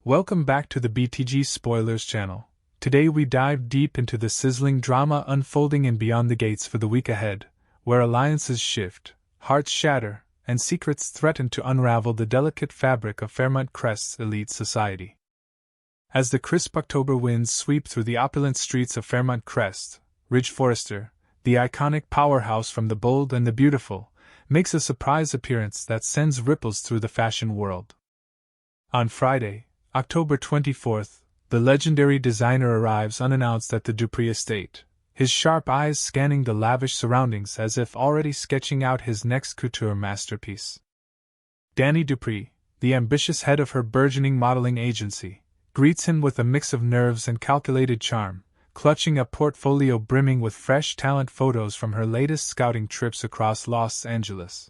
Welcome back to the BTG Spoilers channel. Today we dive deep into the sizzling drama unfolding in Beyond the Gates for the week ahead, where alliances shift, hearts shatter, and secrets threaten to unravel the delicate fabric of Fairmont Crest's elite society. As the crisp October winds sweep through the opulent streets of Fairmont Crest, Ridge Forrester, the iconic powerhouse from the bold and the beautiful, makes a surprise appearance that sends ripples through the fashion world. On Friday, October 24th, the legendary designer arrives unannounced at the Dupree estate, his sharp eyes scanning the lavish surroundings as if already sketching out his next couture masterpiece. Danny Dupree, the ambitious head of her burgeoning modeling agency, greets him with a mix of nerves and calculated charm, clutching a portfolio brimming with fresh talent photos from her latest scouting trips across Los Angeles.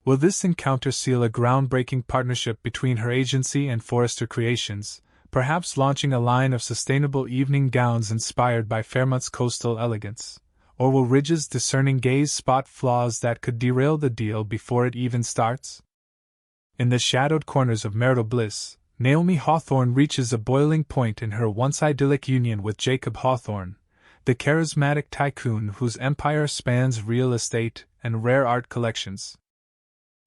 Will this encounter seal a groundbreaking partnership between her agency and Forrester Creations, perhaps launching a line of sustainable evening gowns inspired by Fairmont's coastal elegance? Or will Ridge's discerning gaze spot flaws that could derail the deal before it even starts? In the shadowed corners of marital bliss, Naomi Hawthorne reaches a boiling point in her once idyllic union with Jacob Hawthorne, the charismatic tycoon whose empire spans real estate and rare art collections.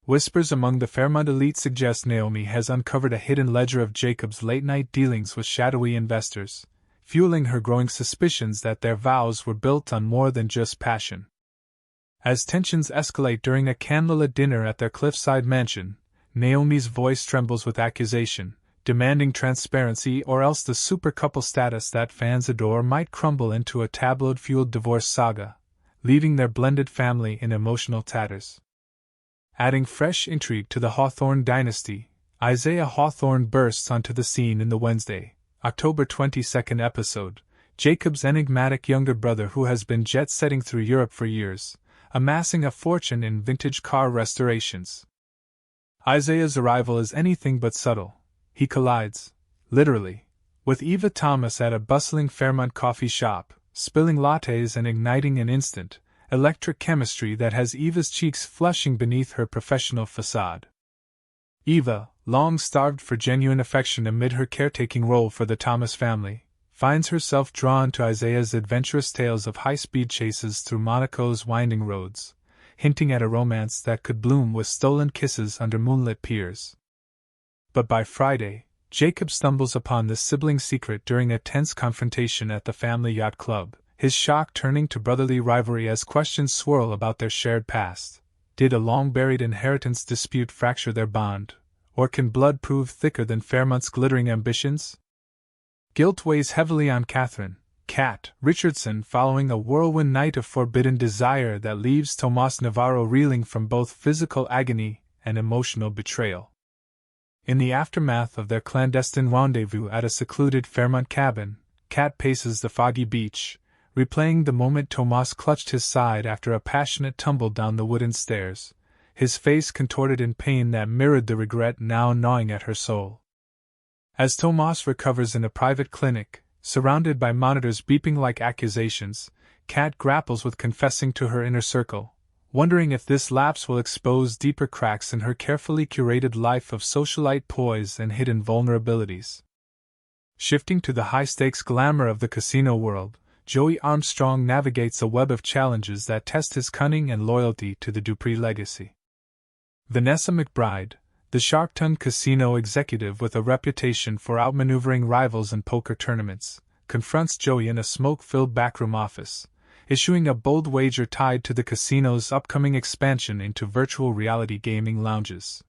Whispers among the Fairmont elite suggest Naomi has uncovered a hidden ledger of Jacob's late-night dealings with shadowy investors, fueling her growing suspicions that their vows were built on more than just passion. As tensions escalate during a candlelit dinner at their cliffside mansion, Naomi's voice trembles with accusation, demanding transparency or else the super couple status that fans adore might crumble into a tabloid-fueled divorce saga, leaving their blended family in emotional tatters. Adding fresh intrigue to the Hawthorne dynasty, Isaiah Hawthorne bursts onto the scene in the Wednesday, October 22nd episode, Jacob's enigmatic younger brother who has been jet-setting through Europe for years, amassing a fortune in vintage car restorations. Isaiah's arrival is anything but subtle. He collides, literally, with Eva Thomas at a bustling Fairmont coffee shop, spilling lattes and igniting an instant, electric chemistry that has Eva's cheeks flushing beneath her professional facade. Eva, long starved for genuine affection amid her caretaking role for the Thomas family, finds herself drawn to Isaiah's adventurous tales of high-speed chases through Monaco's winding roads, hinting at a romance that could bloom with stolen kisses under moonlit piers. But by Friday, Jacob stumbles upon this sibling secret during a tense confrontation at the family yacht club, his shock turning to brotherly rivalry as questions swirl about their shared past. Did a long-buried inheritance dispute fracture their bond, or can blood prove thicker than Fairmont's glittering ambitions? Guilt weighs heavily on Catherine, Kat Richardson, following a whirlwind night of forbidden desire that leaves Tomas Navarro reeling from both physical agony and emotional betrayal. In the aftermath of their clandestine rendezvous at a secluded Fairmont cabin, Kat paces the foggy beach, replaying the moment Tomas clutched his side after a passionate tumble down the wooden stairs, his face contorted in pain that mirrored the regret now gnawing at her soul. As Tomas recovers in a private clinic, surrounded by monitors beeping like accusations, Kat grapples with confessing to her inner circle, wondering if this lapse will expose deeper cracks in her carefully curated life of socialite poise and hidden vulnerabilities. Shifting to the high-stakes glamour of the casino world, Joey Armstrong navigates a web of challenges that test his cunning and loyalty to the Dupree legacy. Vanessa McBride, the sharp-tongued casino executive with a reputation for outmaneuvering rivals in poker tournaments, confronts Joey in a smoke-filled backroom office, issuing a bold wager tied to the casino's upcoming expansion into virtual reality gaming lounges.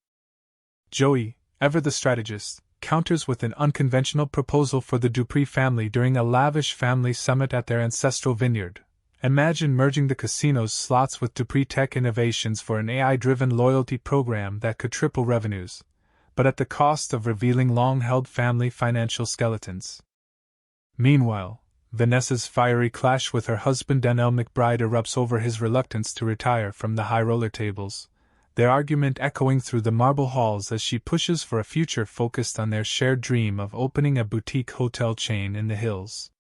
Joey, ever the strategist, counters with an unconventional proposal for the Dupree family during a lavish family summit at their ancestral vineyard. Imagine merging the casino's slots with Dupree tech innovations for an AI-driven loyalty program that could triple revenues, but at the cost of revealing long-held family financial skeletons. Meanwhile, Vanessa's fiery clash with her husband Daniel McBride erupts over his reluctance to retire from the high roller tables, their argument echoing through the marble halls as she pushes for a future focused on their shared dream of opening a boutique hotel chain in the hills.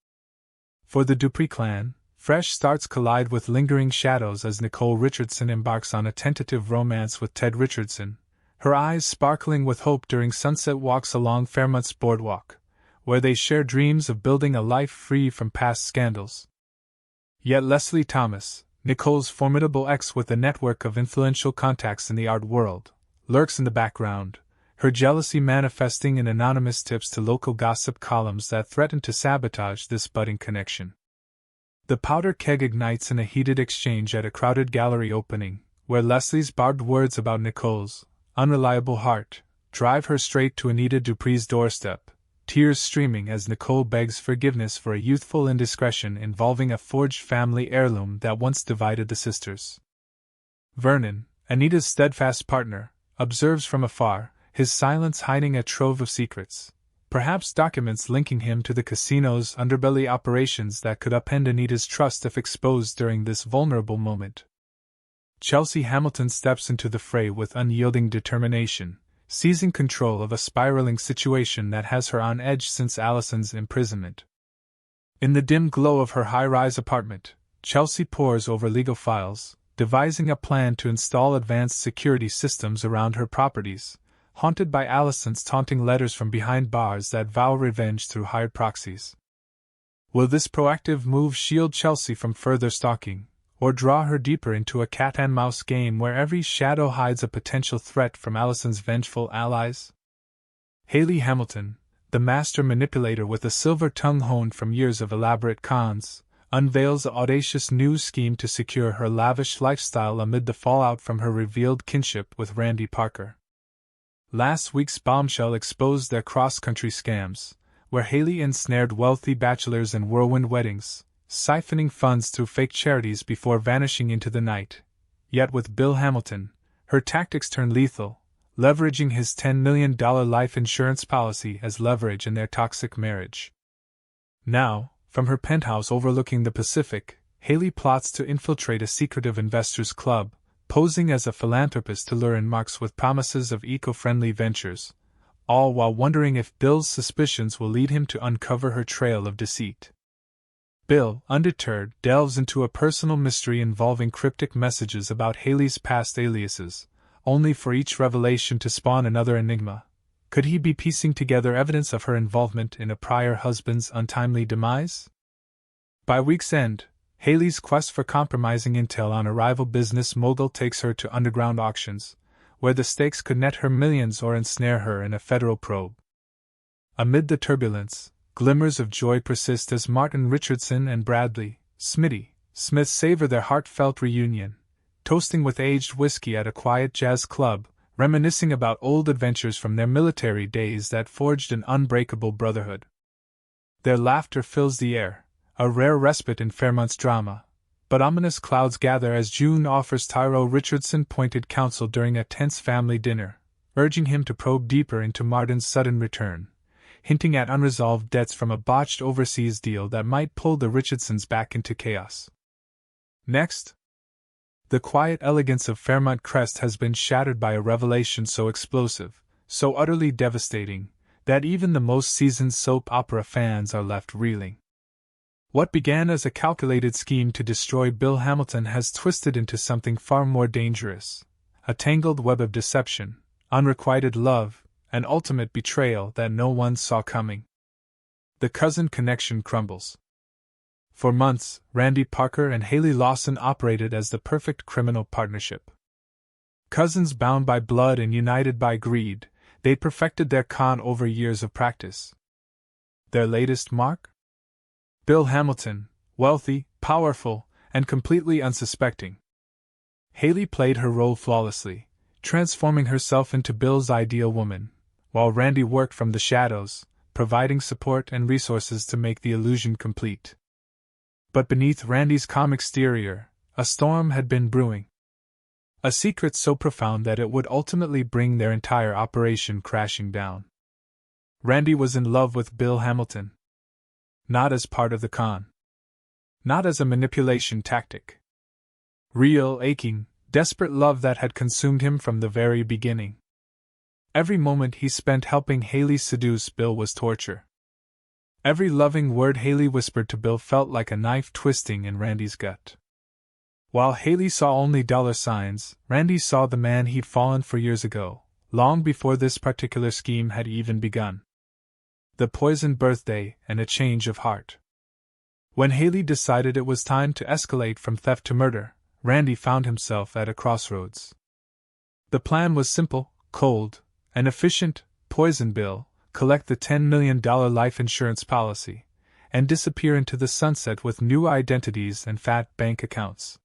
For the Dupree clan, fresh starts collide with lingering shadows as Nicole Richardson embarks on a tentative romance with Ted Richardson, her eyes sparkling with hope during sunset walks along Fairmont's boardwalk, where they share dreams of building a life free from past scandals. Yet Leslie Thomas, Nicole's formidable ex with a network of influential contacts in the art world, lurks in the background, her jealousy manifesting in anonymous tips to local gossip columns that threaten to sabotage this budding connection. The powder keg ignites in a heated exchange at a crowded gallery opening, where Leslie's barbed words about Nicole's unreliable heart drive her straight to Anita Dupree's doorstep, tears streaming as Nicole begs forgiveness for a youthful indiscretion involving a forged family heirloom that once divided the sisters. Vernon, Anita's steadfast partner, observes from afar, his silence hiding a trove of secrets, perhaps documents linking him to the casino's underbelly operations that could upend Anita's trust if exposed during this vulnerable moment. Chelsea Hamilton steps into the fray with unyielding determination, seizing control of a spiraling situation that has her on edge since Allison's imprisonment. In the dim glow of her high-rise apartment, Chelsea pores over legal files, devising a plan to install advanced security systems around her properties, haunted by Allison's taunting letters from behind bars that vow revenge through hired proxies. Will this proactive move shield Chelsea from further stalking, or draw her deeper into a cat-and-mouse game where every shadow hides a potential threat from Allison's vengeful allies? Haley Hamilton, the master manipulator with a silver tongue honed from years of elaborate cons, unveils an audacious new scheme to secure her lavish lifestyle amid the fallout from her revealed kinship with Randy Parker. Last week's bombshell exposed their cross-country scams, where Haley ensnared wealthy bachelors in whirlwind weddings, siphoning funds through fake charities before vanishing into the night. Yet with Bill Hamilton, her tactics turn lethal, leveraging his $10 million life insurance policy as leverage in their toxic marriage. Now, from her penthouse overlooking the Pacific, Haley plots to infiltrate a secretive investors' club, posing as a philanthropist to lure in marks with promises of eco-friendly ventures, all while wondering if Bill's suspicions will lead him to uncover her trail of deceit. Bill, undeterred, delves into a personal mystery involving cryptic messages about Haley's past aliases, only for each revelation to spawn another enigma. Could he be piecing together evidence of her involvement in a prior husband's untimely demise? By week's end, Haley's quest for compromising intel on a rival business mogul takes her to underground auctions, where the stakes could net her millions or ensnare her in a federal probe. Amid the turbulence, glimmers of joy persist as Martin Richardson and Bradley Smitty Smith savor their heartfelt reunion, toasting with aged whiskey at a quiet jazz club, reminiscing about old adventures from their military days that forged an unbreakable brotherhood. Their laughter fills the air, a rare respite in Fairmont's drama, but ominous clouds gather as June offers Tyrell Richardson pointed counsel during a tense family dinner, urging him to probe deeper into Martin's sudden return, hinting at unresolved debts from a botched overseas deal that might pull the Richardsons back into chaos. Next, the quiet elegance of Fairmont Crest has been shattered by a revelation so explosive, so utterly devastating, that even the most seasoned soap opera fans are left reeling. What began as a calculated scheme to destroy Bill Hamilton has twisted into something far more dangerous, a tangled web of deception, unrequited love, and ultimate betrayal that no one saw coming. The cousin connection crumbles. For months, Randy Parker and Haley Lawson operated as the perfect criminal partnership. Cousins bound by blood and united by greed, they perfected their con over years of practice. Their latest mark? Bill Hamilton, wealthy, powerful, and completely unsuspecting. Haley played her role flawlessly, transforming herself into Bill's ideal woman, while Randy worked from the shadows, providing support and resources to make the illusion complete. But beneath Randy's calm exterior, a storm had been brewing. A secret so profound that it would ultimately bring their entire operation crashing down. Randy was in love with Bill Hamilton. Not as part of the con. Not as a manipulation tactic. Real, aching, desperate love that had consumed him from the very beginning. Every moment he spent helping Haley seduce Bill was torture. Every loving word Haley whispered to Bill felt like a knife twisting in Randy's gut. While Haley saw only dollar signs, Randy saw the man he'd fallen for years ago, long before this particular scheme had even begun. The poisoned birthday and a change of heart. When Haley decided it was time to escalate from theft to murder, Randy found himself at a crossroads. The plan was simple, cold, and efficient: poison Bill, collect the $10 million life insurance policy, and disappear into the sunset with new identities and fat bank accounts.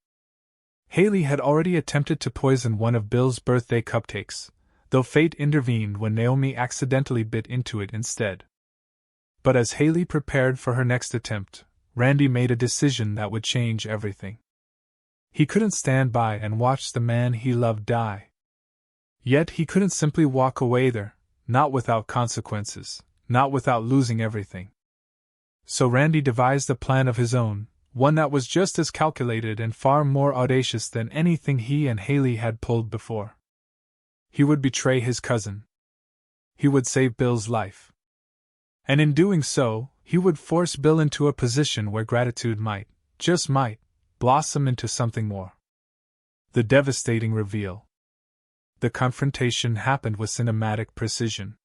Haley had already attempted to poison one of Bill's birthday cupcakes, though fate intervened when Naomi accidentally bit into it instead. But as Haley prepared for her next attempt, Randy made a decision that would change everything. He couldn't stand by and watch the man he loved die. Yet he couldn't simply walk away there, not without consequences, not without losing everything. So Randy devised a plan of his own, one that was just as calculated and far more audacious than anything he and Haley had pulled before. He would betray his cousin. He would save Bill's life. And in doing so, he would force Bill into a position where gratitude might, just might, blossom into something more. The devastating reveal. The confrontation happened with cinematic precision.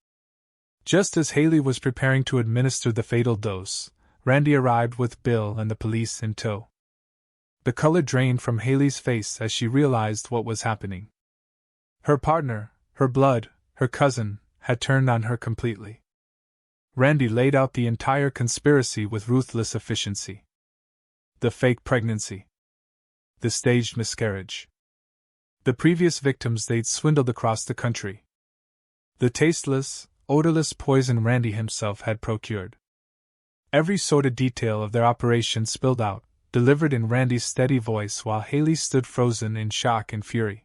Just as Haley was preparing to administer the fatal dose, Randy arrived with Bill and the police in tow. The color drained from Haley's face as she realized what was happening. Her partner, her blood, her cousin, had turned on her completely. Randy laid out the entire conspiracy with ruthless efficiency. The fake pregnancy. The staged miscarriage. The previous victims they'd swindled across the country. The tasteless, odorless poison Randy himself had procured. Every sordid detail of their operation spilled out, delivered in Randy's steady voice while Haley stood frozen in shock and fury.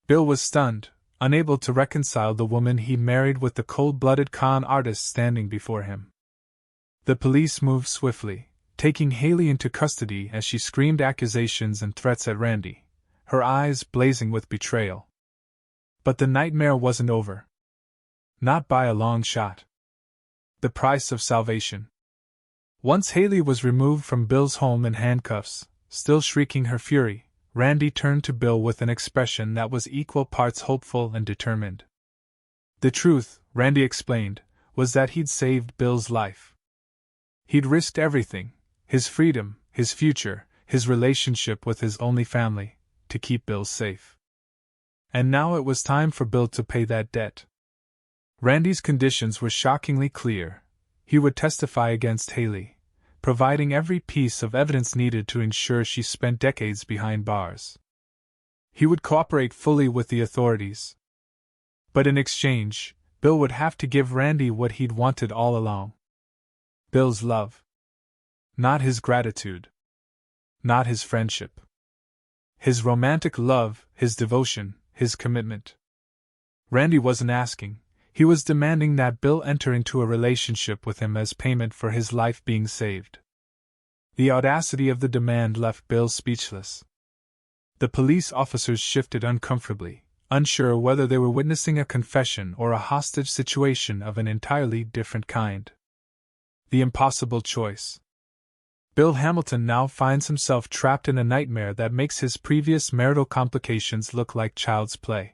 Bill was stunned, unable to reconcile the woman he married with the cold-blooded con artist standing before him. The police moved swiftly, taking Haley into custody as she screamed accusations and threats at Randy, her eyes blazing with betrayal. But the nightmare wasn't over. Not by a long shot. The price of salvation. Once Haley was removed from Bill's home in handcuffs, still shrieking her fury, Randy turned to Bill with an expression that was equal parts hopeful and determined. The truth, Randy explained, was that he'd saved Bill's life. He'd risked everything, his freedom, his future, his relationship with his only family, to keep Bill safe. And now it was time for Bill to pay that debt. Randy's conditions were shockingly clear. He would testify against Haley, providing every piece of evidence needed to ensure she spent decades behind bars. He would cooperate fully with the authorities. But in exchange, Bill would have to give Randy what he'd wanted all along. Bill's love. Not his gratitude. Not his friendship. His romantic love, his devotion, his commitment. Randy wasn't asking. He was demanding that Bill enter into a relationship with him as payment for his life being saved. The audacity of the demand left Bill speechless. The police officers shifted uncomfortably, unsure whether they were witnessing a confession or a hostage situation of an entirely different kind. The impossible choice. Bill Hamilton now finds himself trapped in a nightmare that makes his previous marital complications look like child's play.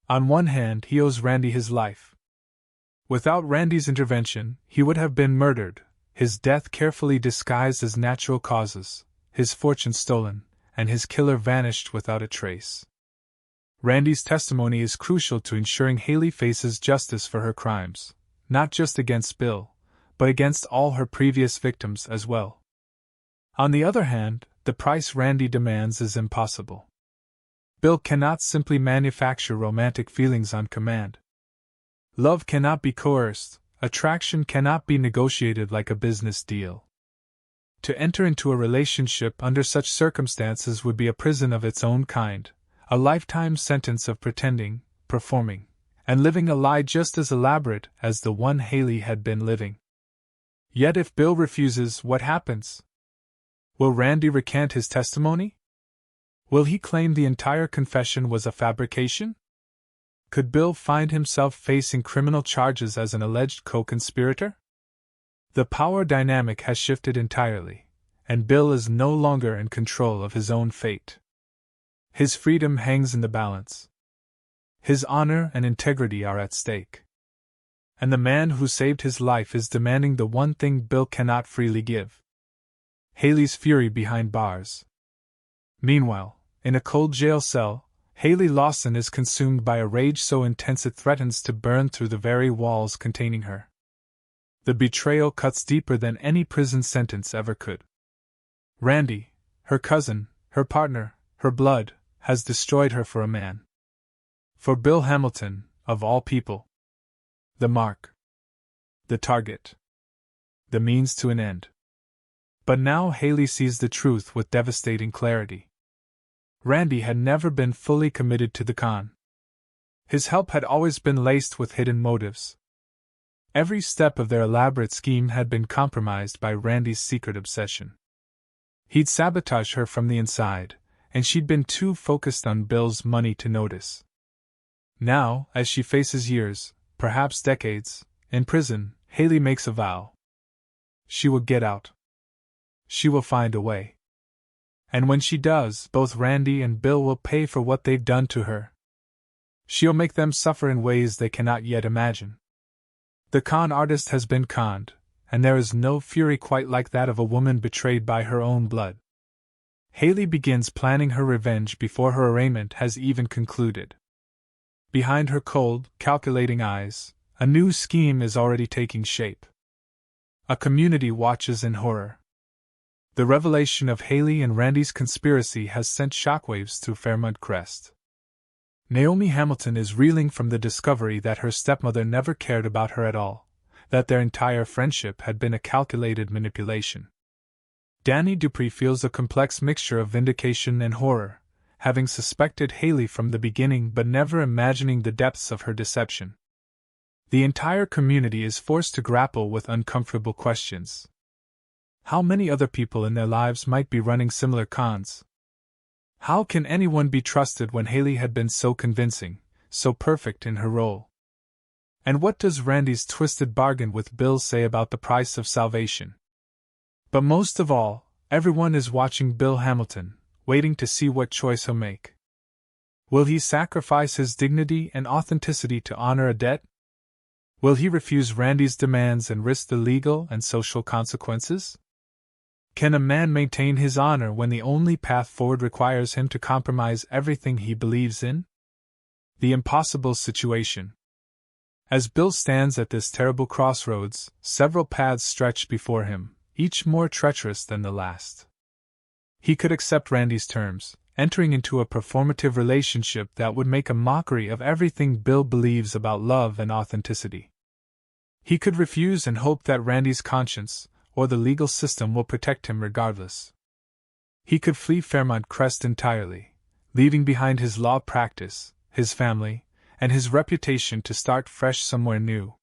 On one hand, he owes Randy his life. Without Randy's intervention, he would have been murdered, his death carefully disguised as natural causes, his fortune stolen, and his killer vanished without a trace. Randy's testimony is crucial to ensuring Haley faces justice for her crimes, not just against Bill, but against all her previous victims as well. On the other hand, the price Randy demands is impossible. Bill cannot simply manufacture romantic feelings on command. Love cannot be coerced, attraction cannot be negotiated like a business deal. To enter into a relationship under such circumstances would be a prison of its own kind, a lifetime sentence of pretending, performing, and living a lie just as elaborate as the one Haley had been living. Yet if Bill refuses, what happens? Will Randy recant his testimony? Will he claim the entire confession was a fabrication? Could Bill find himself facing criminal charges as an alleged co-conspirator? The power dynamic has shifted entirely, and Bill is no longer in control of his own fate. His freedom hangs in the balance. His honor and integrity are at stake. And the man who saved his life is demanding the one thing Bill cannot freely give. Haley's fury behind bars. Meanwhile, in a cold jail cell, Haley Lawson is consumed by a rage so intense it threatens to burn through the very walls containing her. The betrayal cuts deeper than any prison sentence ever could. Randy, her cousin, her partner, her blood, has destroyed her for a man. For Bill Hamilton, of all people. The mark. The target. The means to an end. But now Haley sees the truth with devastating clarity. Randy had never been fully committed to the con. His help had always been laced with hidden motives. Every step of their elaborate scheme had been compromised by Randy's secret obsession. He'd sabotaged her from the inside, and she'd been too focused on Bill's money to notice. Now, as she faces years, perhaps decades, in prison, Haley makes a vow. She will get out. She will find a way. And when she does, both Randy and Bill will pay for what they've done to her. She'll make them suffer in ways they cannot yet imagine. The con artist has been conned, and there is no fury quite like that of a woman betrayed by her own blood. Haley begins planning her revenge before her arraignment has even concluded. Behind her cold, calculating eyes, a new scheme is already taking shape. A community watches in horror. The revelation of Haley and Randy's conspiracy has sent shockwaves through Fairmont Crest. Naomi Hamilton is reeling from the discovery that her stepmother never cared about her at all, that their entire friendship had been a calculated manipulation. Danny Dupree feels a complex mixture of vindication and horror, having suspected Haley from the beginning but never imagining the depths of her deception. The entire community is forced to grapple with uncomfortable questions. How many other people in their lives might be running similar cons? How can anyone be trusted when Haley had been so convincing, so perfect in her role? And what does Randy's twisted bargain with Bill say about the price of salvation? But most of all, everyone is watching Bill Hamilton, waiting to see what choice he'll make. Will he sacrifice his dignity and authenticity to honor a debt? Will he refuse Randy's demands and risk the legal and social consequences? Can a man maintain his honor when the only path forward requires him to compromise everything he believes in? The impossible situation. As Bill stands at this terrible crossroads, several paths stretch before him, each more treacherous than the last. He could accept Randy's terms, entering into a performative relationship that would make a mockery of everything Bill believes about love and authenticity. He could refuse and hope that Randy's conscience, or the legal system, will protect him regardless. He could flee Fairmont Crest entirely, leaving behind his law practice, his family, and his reputation to start fresh somewhere new.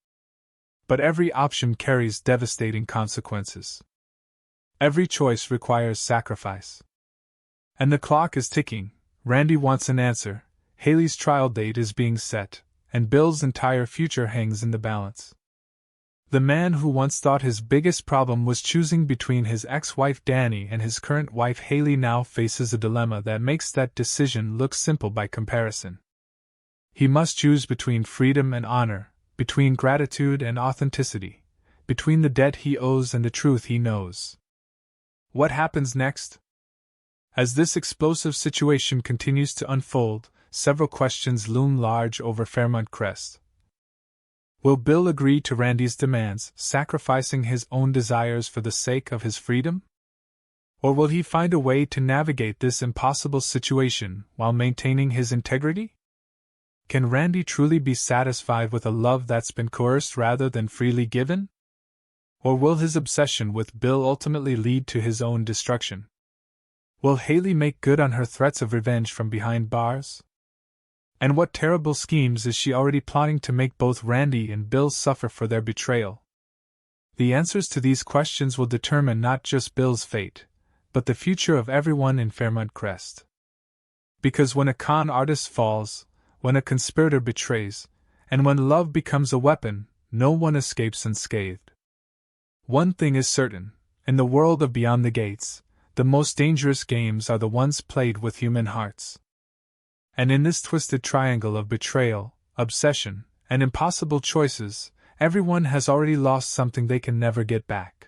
But every option carries devastating consequences. Every choice requires sacrifice. And the clock is ticking. Randy wants an answer, Haley's trial date is being set, and Bill's entire future hangs in the balance. The man who once thought his biggest problem was choosing between his ex-wife Danny and his current wife Haley now faces a dilemma that makes that decision look simple by comparison. He must choose between freedom and honor, between gratitude and authenticity, between the debt he owes and the truth he knows. What happens next? As this explosive situation continues to unfold, several questions loom large over Fairmont Crest. Will Bill agree to Randy's demands, sacrificing his own desires for the sake of his freedom? Or will he find a way to navigate this impossible situation while maintaining his integrity? Can Randy truly be satisfied with a love that's been coerced rather than freely given? Or will his obsession with Bill ultimately lead to his own destruction? Will Haley make good on her threats of revenge from behind bars? And what terrible schemes is she already plotting to make both Randy and Bill suffer for their betrayal? The answers to these questions will determine not just Bill's fate, but the future of everyone in Fairmont Crest. Because when a con artist falls, when a conspirator betrays, and when love becomes a weapon, no one escapes unscathed. One thing is certain, in the world of Beyond the Gates, the most dangerous games are the ones played with human hearts. And in this twisted triangle of betrayal, obsession, and impossible choices, everyone has already lost something they can never get back.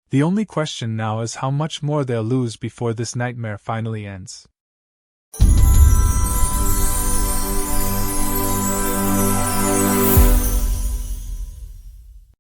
The only question now is how much more they'll lose before this nightmare finally ends.